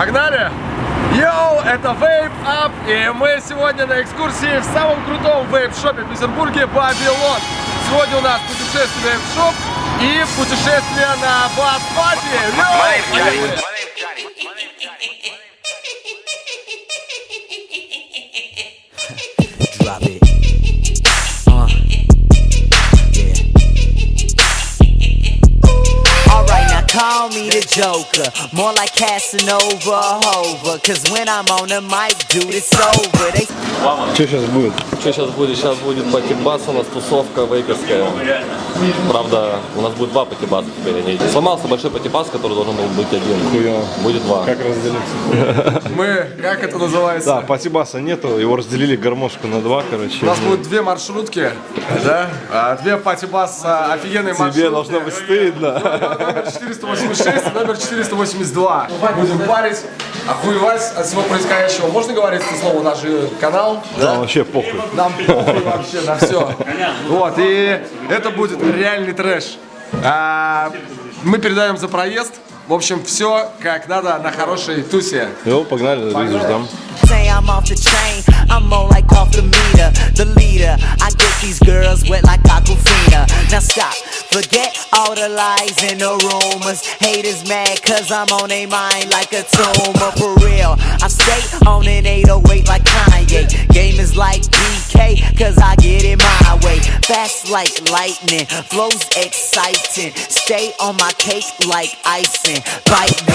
Погнали! Йоу, это Vape Up, и мы сегодня на экскурсии в самом крутом вейп-шопе в Петербурге Babylon. Сегодня у нас путешествие в шоп и путешествие на бас-пати. Call me the Joker, more like Casanova Hova. Cause when I'm on the mic, dude, it's over. Что сейчас будет? Что сейчас будет? Сейчас будет пати-бас, у нас тусовка вейперская. Правда, у нас будет два пати-баса теперь. Сломался большой пати-бас, который должен был быть один. Хуёво. Будет два. Как разделиться? Мы, как это называется? Да, пати-баса нету, его разделили гармошку на два, короче. У нас будет две маршрутки, да? Две пати-баса, офигенные маршрутки. Тебе должно быть стыдно. Номер 486 и номер 482. Будем парить, охуевать от всего происходящего. Можно говорить это слово? Наш канал? Да, вообще похуй. Нам похуй вообще на все. Вот, и это будет реальный трэш. Мы передаем за проезд. В общем, все как надо на хорошей тусе. Йоу, погнали, видишь, там. Say I'm off the chain, I'm more like off the meter. The leader, I get these girls wet like Aquafina. Now stop, forget all the lies and the rumors. Haters mad cause I'm on their mind like a tumor. For real, I stay on an 808 like Kanye. Game is like BK cause I get it my way. Fast like lightning, flows exciting. Stay on my cake like icing, bite me.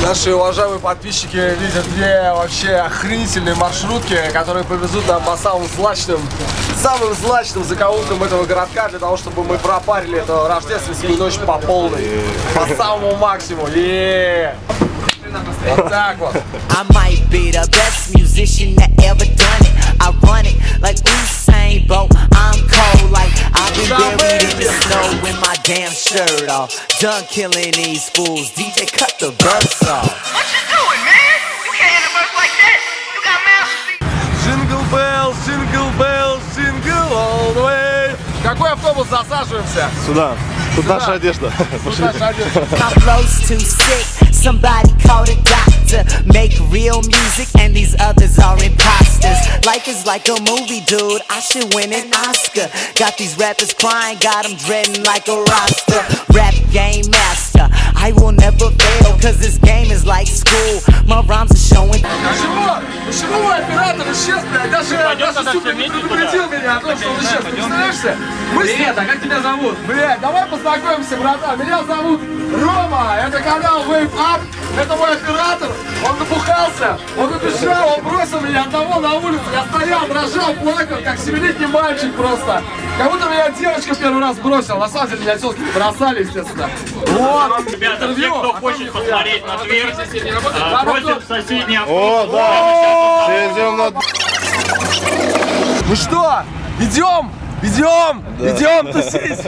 Наши уважаемые подписчики видят две вообще охренительные маршрутки, которые повезут нам по самым злачным закоулкам этого городка, для того, чтобы мы пропарили эту рождественскую ночь по полной, по самому максимуму. Вот так вот. I might be the best musician that ever done it. I run it like Usain Bolt. I'm cold like I've been buried in the snow with my damn shirt off. Done killing these fools. DJ, cut the verse off. What you doing, man? You can't hit a verse like that. You got mouths. Jingle bells, jingle bells, jingle all the way. Какой автобус засаживаемся? Сюда. Тут наша одежда. Тут наша одежда. My flow's too sick. Somebody call a doctor. Make real music and these others are imposters. Life is like a movie, dude. I should win an Oscar. Got these rappers crying, got them dreading like a roster. Rap game master. I will never fail, cause this game is like school. My rhymes are showing. Почему мой оператор исчез, блядь? Даже сука не предупредил меня о том, что он исчез. Ты представляешься? Привет, а как тебя зовут? Блядь, давай познакомимся, братан. Меня зовут Рома. Это канал Vape Up. Это мой оператор. Он набухался, он убежал, он бросил меня одного на улице. Я стоял, дрожал, плакал, как 7-летний мальчик просто. Как будто меня девочка первый раз бросила. На самом деле меня тёлки бросали, естественно. Вот, ребята, все, кто хочет посмотреть на Твир, просим в соседний О, да! Все идем на... Ну что, идем, идем тусить.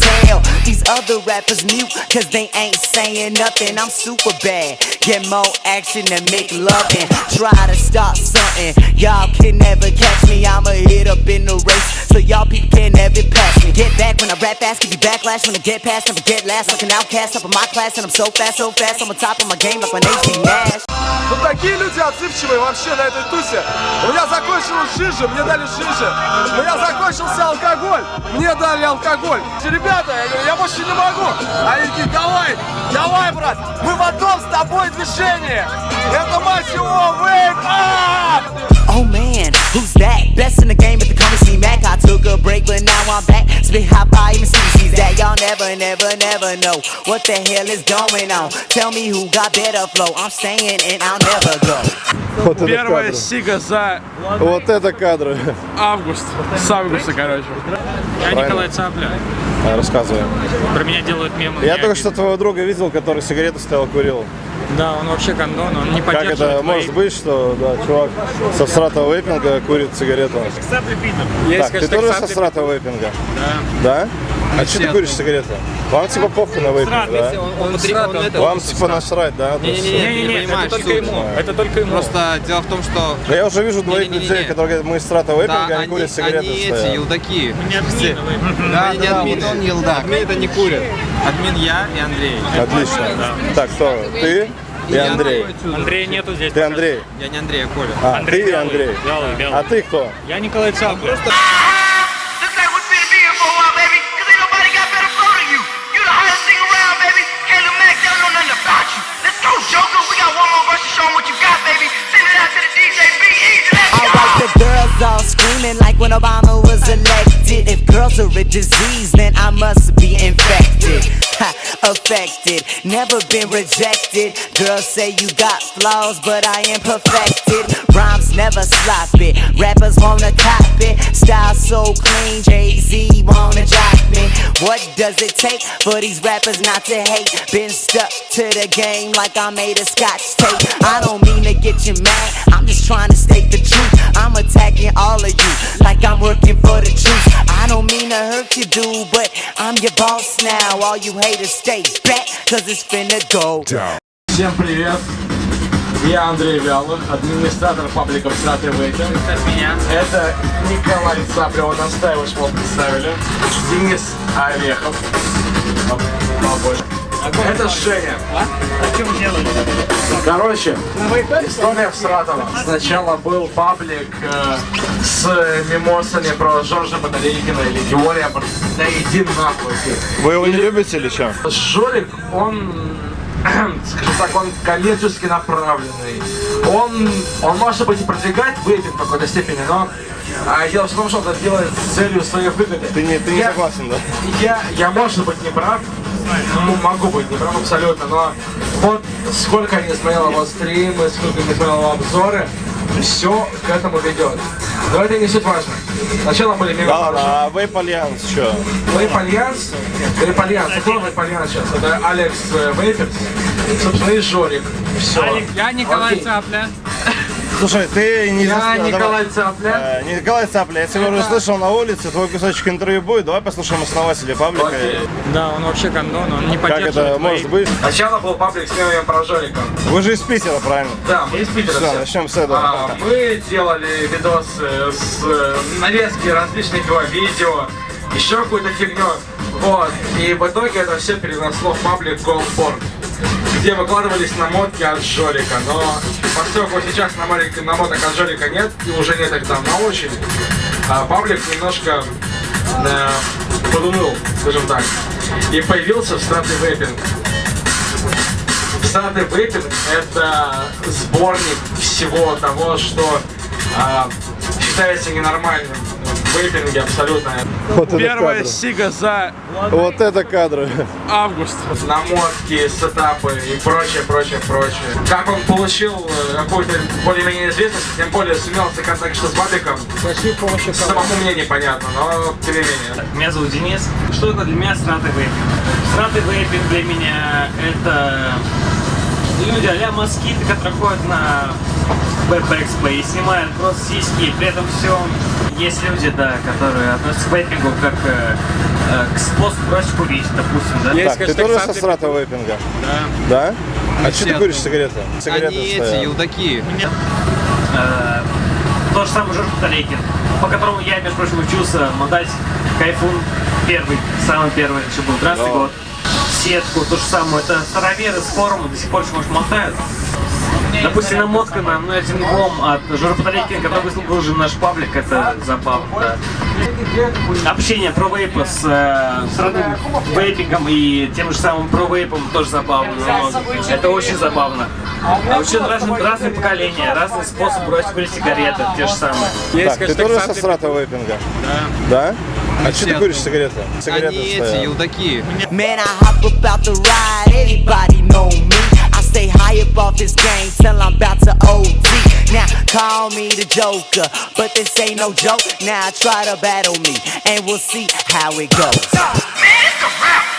Tell these other rappers mute, cause they ain't saying nothing. I'm super bad, get more action than make loving. Try to start something, y'all can never catch me. I'ma hit up in the race, so y'all people can never pass me. Get back when I rap fast, give you backlash when I get past, never get last. Like an outcast up in my class, and I'm so fast, I'm on top of my game like my name's Steve Nash. Вот такие люди отзывчивые вообще на этой тусе. У меня закончилась жижа, мне дали жижи. У меня закончился алкоголь, мне дали алкоголь. Ребята, я больше не могу. Они такие, давай, брат, мы в одном с тобой движении. Это, мать его, Vape Up! Oh man, who's that? Best in the game at the Come See Mac. I took a break, but now I'm back. Spit hop high, even sees that. Y'all never know what the hell is going on. Tell me who got better flow. I'm staying and I'll never go. Вот это Первая кадры. сига за Вот это кадры. август. С августа, короче. Я Николай Цапля. Рассказывай. Про меня делают мемы. Я только что твоего друга видел, который сигарету стоял, курил. Да, он вообще гондон, он не Как поддерживает. это может быть, что да, чувак со всратого вейпинга курит сигарету? Цапля Питер. Так, ты тоже со всратого вейпинга? Да. Да? А что ты куришь сигареты? Вам типа похуй на вейпинг, да? Вам типа насрать, да? Не, это только ему. Это только ему. Просто дело в том, что... Но я уже вижу двоих людей, которые говорят, мы из страта вейпинга, они курят сигареты. Они эти стоят. елдаки. Не админ, Да, не админ, он елдак. Админ это не курит. Админ я и Андрей. Отлично. Так, кто? Ты и Андрей. Андрея нету здесь. Ты Андрей. Я не Андрей, а Коля. А, ты и Андрей. А ты кто? Я Николай Цапля. Looks like we're finna be here for a while, baby. Cause ain't nobody got better flow than you. You the hottest thing around, baby. Kayla Mac, they don't know nothing about you. Let's go, Joker. We got one more verse to show 'em what you got, baby. Send it out to the DJ, be easy. Let's go. Alright, the girls all screaming like when Obama was elected. If girls are a disease, then I must be infected. Ha, affected, never been rejected. Girls say you got flaws, but I am perfected. Rhymes never sloppy, rappers wanna copy. Style so clean, Jay-Z wanna jock me. What does it take for these rappers not to hate? Been stuck to the game like I made a scotch tape. I don't mean to get you mad, I'm just trying to state the truth. I'm attacking all of you like I'm working for the truth. I don't mean to hurt you, dude, but I'm your boss now. All you haters stay back, cause it's finna go down. Всем привет! Я Андрей Вялых, администратор паблика «Всратый вейпинг». Это Николай Цапля, он настаивает, что его представили. Денис Орехов. Побольше. Это Женя. О чем делали? Короче, история Всратова. Сначала был паблик с мемосами про Жоржа Батарейкина или Георгия. Да иди нахуй. Вы его не любите или что? Жорик, он, скажем так, он коммерчески направленный. Он может быть и продвигать вейпинг в какой-то степени, но дело в том, что он это делает с целью своей выгоды. Ты не согласен, да? Я может быть не прав, могу быть не прав абсолютно, но вот сколько я не смотрел его стримы, сколько я не смотрел его обзоры, все к этому ведет. Но это не суть важно. Сначала были мемы. Да, а Вейп Альянс что? Вейп Альянс? Вейп Альянс. Кто Вейп Альянс сейчас? Это Алекс Вейперс, собственно, и Жорик. Все. Я Николай Цапля. Слушай, ты не... Я Николай Цапля. Николай Цапля, я тебя уже слышал на улице, твой кусочек интервью будет, давай послушаем основателя паблика. Да, он вообще гандон, он не Как поддерживает. это может быть? Сначала был паблик с мемами про Жорика. Вы же из Питера, правильно? Да, мы из Питера. Все, все. начнем с этого. Мы делали видосы с нарезки различных его видео, еще какую-то фигню. Вот. И в итоге это все переросло в паблик Goldborn, где выкладывались намотки от Жорика. Но поскольку сейчас намоток от Жорика нет, и уже нет их там на очередь, паблик немножко подуныл, скажем так. И появился Всратый вейпинг. Всратый вейпинг — это сборник всего того, что считается ненормальным в вейпинге абсолютно. Вот это Первая кадры. сига за Вот это кадры. август. Намотки, сетапы и прочее. Как он получил какую-то более-менее известность, тем более сумел законтактироваться с пабликом, самому мне непонятно, но тем не менее. Меня зовут Денис. Что это для меня Всратый вейпинг? Всратый вейпинг для меня это люди а-ля москиты, которые ходят на веб-экспо и снимают просто сиськи. И при этом все есть люди, да, которые относятся к вейпингу как к способу бросить курить, допустим, да? Так, ты тоже со страта вейпинга? Да. Да? А что ты куришь сигареты? Они эти елдаки. То же самое Жорж Батарейкин, по которому я, между прочим, учился мотать кайфун первый, самый первый, еще был 12-й год. Сетку, то же самое, это староверы с форума до сих пор еще, может, мотают. Допустим, намотка на один углом от Жоржа Батарейкина, который выложил наш паблик, это забавно, да. Общение про вейпа с родным вейпингом и тем же самым про вейпом тоже забавно. Это очень забавно. А вообще разные поколения, разные способы бросить курить сигареты, те же самые. Так, ты тоже со страта вейпинга? Да. Да? А что ты куришь сигареты? Они эти елдаки. Man, I hop up out the ride, everybody know me. I stay high up off this game till I'm about to OD. Now call me the Joker, but this ain't no joke. Now try to battle me, and we'll see how it goes. Man, it's a rap.